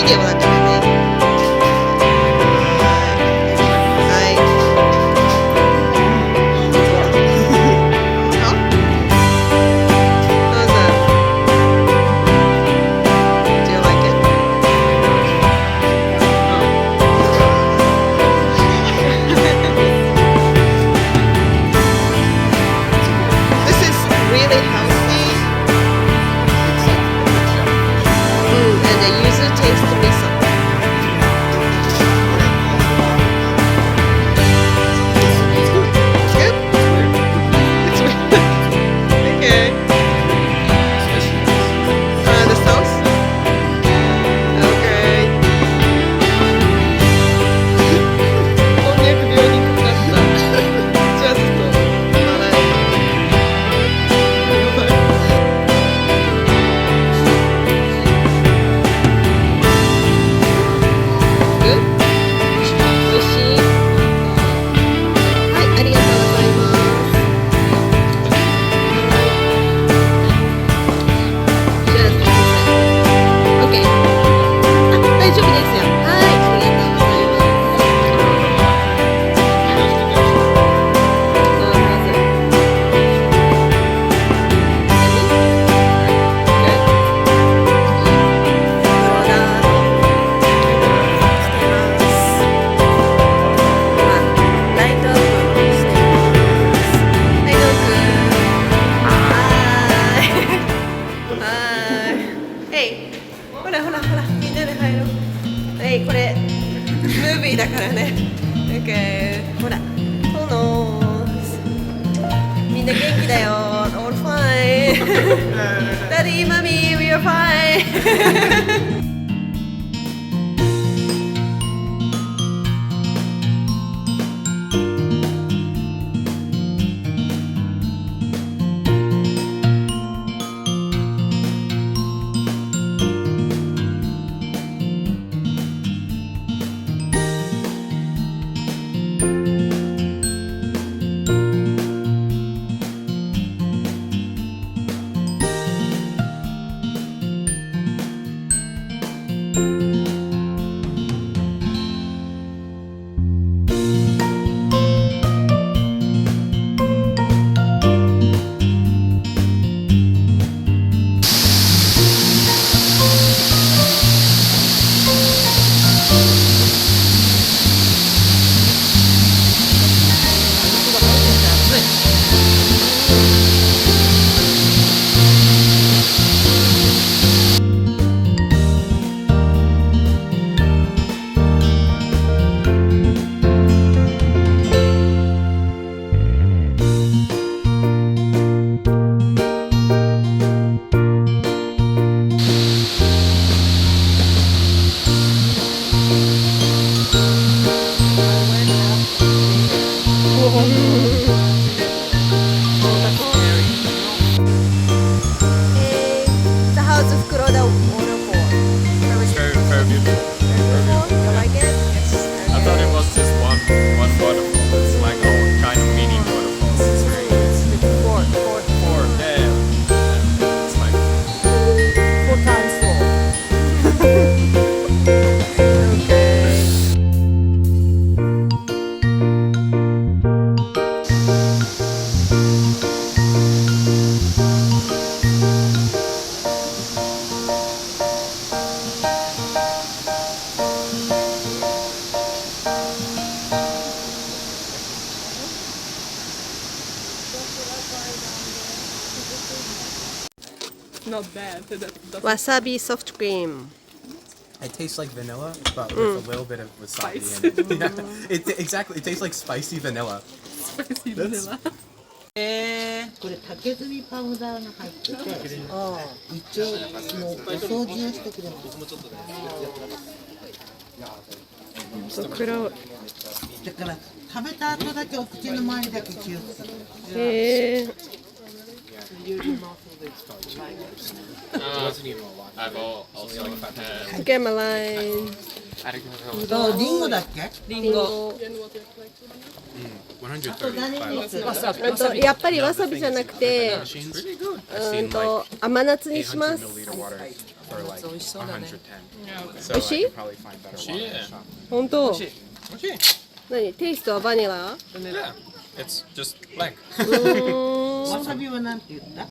ディオだからね。これムービーだからね。ほら、みんな元気だよ。All fine. Daddy, Mommy, we are fine. わさびソフトクリーム。It tastes like vanilla, but with a little bit of wasabi in it. Yeah, exactly. It tastes like spicy vanilla. Spicy vanilla. これ竹炭パウダーが入ってて、一応もうお掃除をしてくれます。だから食べた後だけお口の周りだけ気をつけて。Get my line. とリンゴだっけ？リンゴ。 135. やっぱりわさびじゃなくて、甘夏にします。For like 110. 美味しい？ Probably find better water in the shop. 本当？ Okay. 何？テイストはバニラ？ Yeah, it's just black. わさびはなんて言った？